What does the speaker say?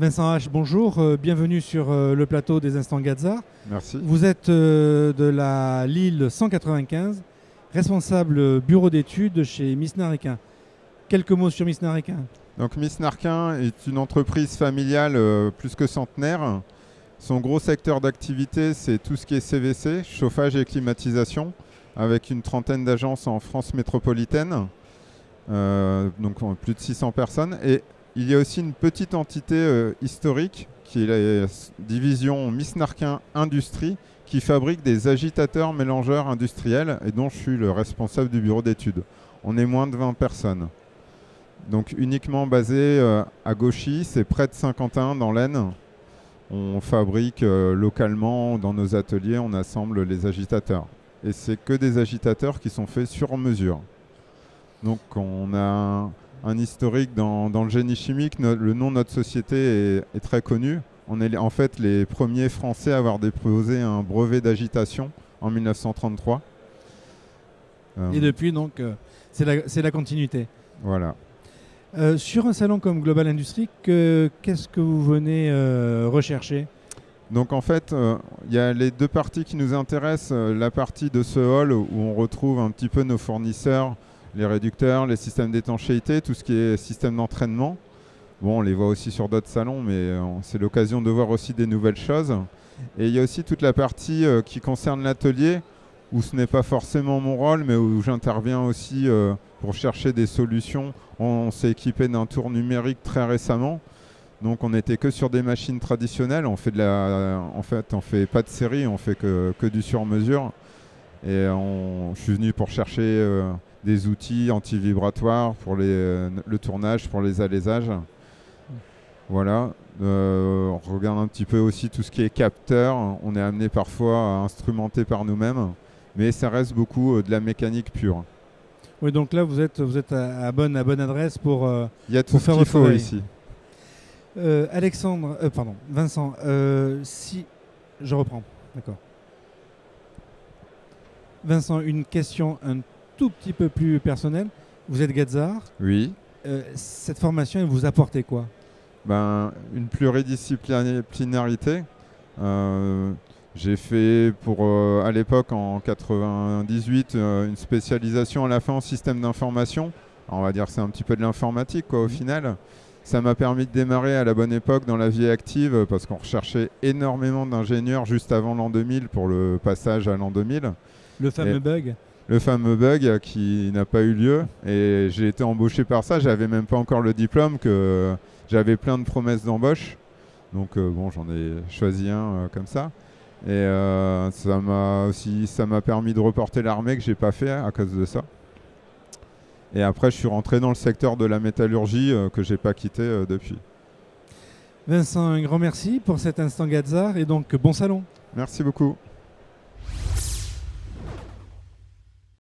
Vincent H, bonjour, bienvenue sur le plateau des Instants Gazza. Merci. Vous êtes de la Lille 195, responsable bureau d'études chez Miss Narquin. Quelques mots sur Miss Narquin. Donc Miss Narquin est une entreprise familiale plus que centenaire. Son gros secteur d'activité, c'est tout ce qui est CVC, chauffage et climatisation, avec une trentaine d'agences en France métropolitaine, donc plus de 600 personnes. Et il y a aussi une petite entité historique qui est la division Miss Narquin Industrie, qui fabrique des agitateurs mélangeurs industriels et dont je suis le responsable du bureau d'études. On est moins de 20 personnes. Donc uniquement basé à Gauchy, c'est près de Saint-Quentin dans l'Aisne. On fabrique localement dans nos ateliers, on assemble les agitateurs. Et c'est que des agitateurs qui sont faits sur mesure. Donc on a un historique dans le génie chimique. Le nom de notre société est très connu. On est en fait les premiers Français à avoir déposé un brevet d'agitation en 1933. Et depuis, donc, c'est la continuité. Voilà. Sur un salon comme Global Industrie, qu'est-ce que vous venez rechercher ? Donc en fait, il y a les deux parties qui nous intéressent. La partie de ce hall où on retrouve un petit peu nos fournisseurs, les réducteurs, les systèmes d'étanchéité, tout ce qui est système d'entraînement. Bon, on les voit aussi sur d'autres salons, mais c'est l'occasion de voir aussi des nouvelles choses. Et il y a aussi toute la partie qui concerne l'atelier, où ce n'est pas forcément mon rôle, mais où j'interviens aussi pour chercher des solutions. On s'est équipé d'un tour numérique très récemment. Donc on n'était que sur des machines traditionnelles. On fait on fait pas de série, on fait que du sur-mesure. Et je suis venu pour chercher des outils anti-vibratoires pour le tournage, pour les alaisages. Voilà. On regarde un petit peu aussi tout ce qui est capteur. On est amené parfois à instrumenter par nous-mêmes. Mais ça reste beaucoup de la mécanique pure. Oui, donc là, vous êtes à bonne adresse pour il y a tout ce qu'il faut ici. Vincent, si je reprends, d'accord. Vincent, une question un tout petit peu plus personnelle. Vous êtes Gazar. Oui. Cette formation, elle vous apportait quoi ? Une pluridisciplinarité. J'ai fait à l'époque, en 98, une spécialisation à la fin en système d'information. Alors, on va dire que c'est un petit peu de l'informatique, au final. Ça m'a permis de démarrer à la bonne époque dans la vie active parce qu'on recherchait énormément d'ingénieurs juste avant l'an 2000 pour le passage à l'an 2000. Le fameux bug ? Le fameux bug qui n'a pas eu lieu. Et j'ai été embauché par ça. J'avais même pas encore le diplôme, que j'avais plein de promesses d'embauche. Donc j'en ai choisi un comme ça. Et ça m'a permis de reporter l'armée que j'ai pas fait à cause de ça. Et après, je suis rentré dans le secteur de la métallurgie que j'ai pas quitté depuis. Vincent, un grand merci pour cet instant Gazar et donc bon salon. Merci beaucoup.